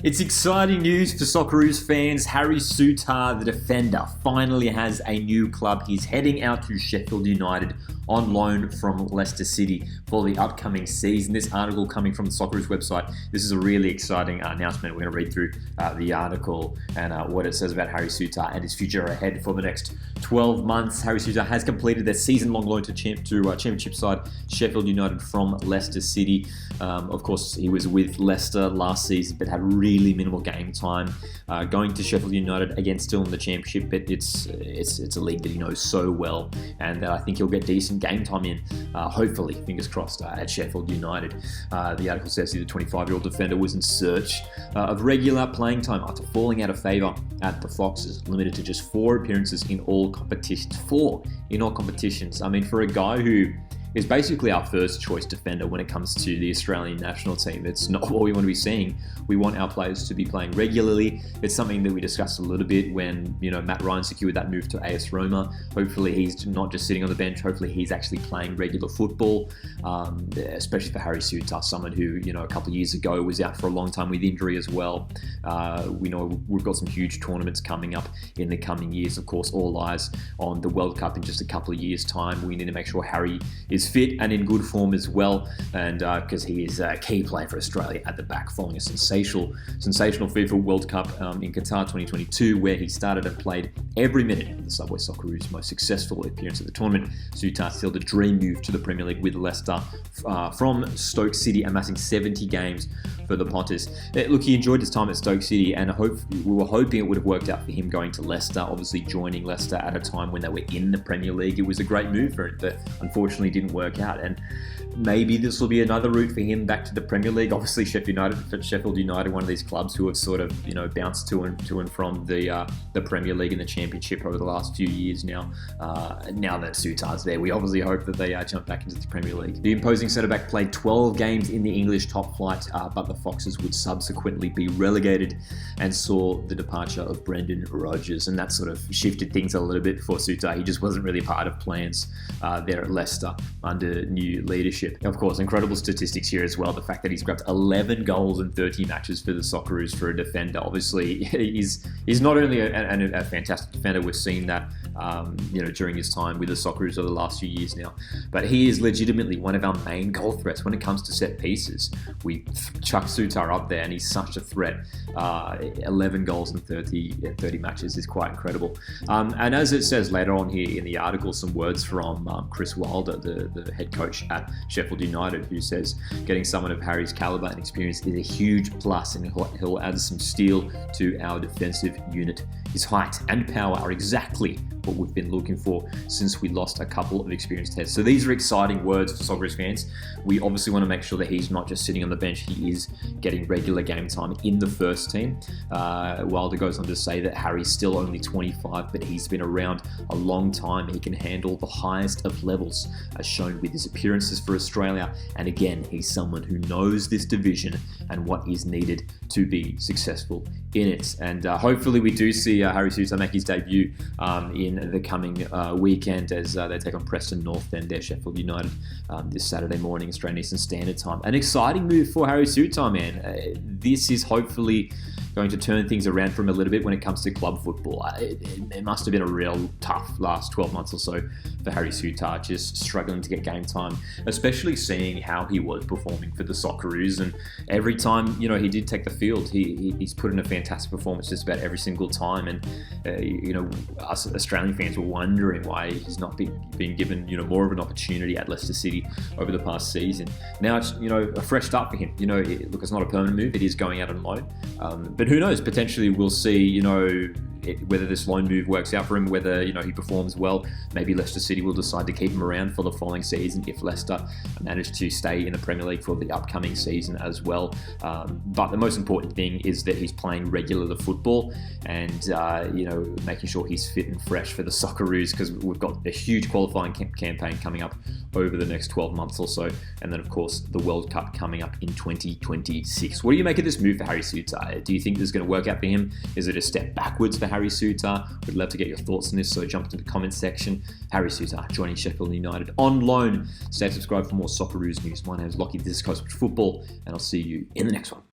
It's exciting news for Socceroos fans. Harry Souttar, the defender, finally has a new club. He's heading out to Sheffield United on loan from Leicester City for the upcoming season. This article coming from the Socceroos website. This is a really exciting announcement. We're going to read through the article and what it says about Harry Souttar and his future ahead for the next 12 months. Harry Souttar has completed their season-long loan to Championship side Sheffield United from Leicester City. Of course, he was with Leicester last season, but had really minimal game time. Going to Sheffield United, again, still in the Championship, but it's a league that he knows so well, and I think he'll get decent game time in, hopefully, fingers crossed, at Sheffield United. The article says the 25-year-old defender was in search of regular playing time after falling out of favour at the Foxes, limited to just 4 appearances in all competitions. 4 in all competitions. I mean, for a guy who is basically our first choice defender when it comes to the Australian national team. It's not what we want to be seeing. We want our players to be playing regularly. It's something that we discussed a little bit when, Matt Ryan secured that move to AS Roma. Hopefully he's not just sitting on the bench. Hopefully he's actually playing regular football, especially for Harry Souttar, someone who, a couple of years ago was out for a long time with injury as well. We know we've got some huge tournaments coming up in the coming years. Of course, all eyes on the World Cup in just a couple of years' time. We need to make sure Harry is fit and in good form as well, and because he is a key player for Australia at the back, following a sensational FIFA World Cup in Qatar 2022, where he started and played every minute of the Subway Socceroos' most successful appearance at the tournament. Souttar sealed a dream move to the Premier League with Leicester from Stoke City, amassing 70 games for the Potters. Look, he enjoyed his time at Stoke City, and we were hoping it would have worked out for him going to Leicester. Obviously, joining Leicester at a time when they were in the Premier League, it was a great move for him, but unfortunately didn't work out. And maybe this will be another route for him back to the Premier League. Obviously, Sheffield United, one of these clubs who have sort of bounced to and from the Premier League and the Championship over the last few years now. Now that Souttar's there, we obviously hope that they jump back into the Premier League. The imposing centre-back played 12 games in the English top flight, but the Foxes would subsequently be relegated and saw the departure of Brendan Rodgers, and that sort of shifted things a little bit for Souttar. He just wasn't really part of plans there at Leicester under new leadership. Of course, incredible statistics here as well. The fact that he's grabbed 11 goals in 30 matches for the Socceroos for a defender. Obviously, he's not only a fantastic defender. We've seen that during his time with the Socceroos over the last few years now, but he is legitimately one of our main goal threats when it comes to set pieces. We chuck Souttar up there, and he's such a threat. 11 goals in 30 matches is quite incredible. And as it says later on here in the article, some words from Chris Wilder, the head coach at Sheffield United, who says getting someone of Harry's calibre and experience is a huge plus, and he'll add some steel to our defensive unit. His height and power are exactly what we've been looking for since we lost a couple of experienced heads. So these are exciting words for Socceroos fans. We obviously want to make sure that he's not just sitting on the bench, he is getting regular game time in the first team. Wilder goes on to say that Harry's still only 25, but he's been around a long time. He can handle the highest of levels, as shown with his appearances for Australia. And again, he's someone who knows this division and what is needed to be successful in it. And hopefully we do see Harry Souttar make his debut in the coming weekend as they take on Preston North End there, Sheffield United, this Saturday morning, Australian Eastern Standard Time. An exciting move for Harry Souttar, man. This is hopefully going to turn things around for him a little bit when it comes to club football. It must have been a real tough last 12 months or so for Harry Souttar, just struggling to get game time, especially seeing how he was performing for the Socceroos. And every time, he did take the field, he's put in a fantastic performance just about every single time. And, us Australian fans were wondering why he's not been given, more of an opportunity at Leicester City over the past season. Now it's, a fresh start for him. Look, it's not a permanent move. It is going out on loan. But who knows? Potentially we'll see, whether this loan move works out for him, whether, he performs well. Maybe Leicester City will decide to keep him around for the following season if Leicester manage to stay in the Premier League for the upcoming season as well. But the most important thing is that he's playing regular football and, making sure he's fit and fresh for the Socceroos, because we've got a huge qualifying campaign coming up over the next 12 months or so. And then, of course, the World Cup coming up in 2026. What do you make of this move for Harry Souttar? Do you think this is going to work out for him? Is it a step backwards for Harry Souttar? We'd love to get your thoughts on this, so jump into the comments section. Harry Souttar joining Sheffield United on loan. Stay subscribed for more Socceroos news. My name is Lockie. This is Coast Football, and I'll see you in the next one.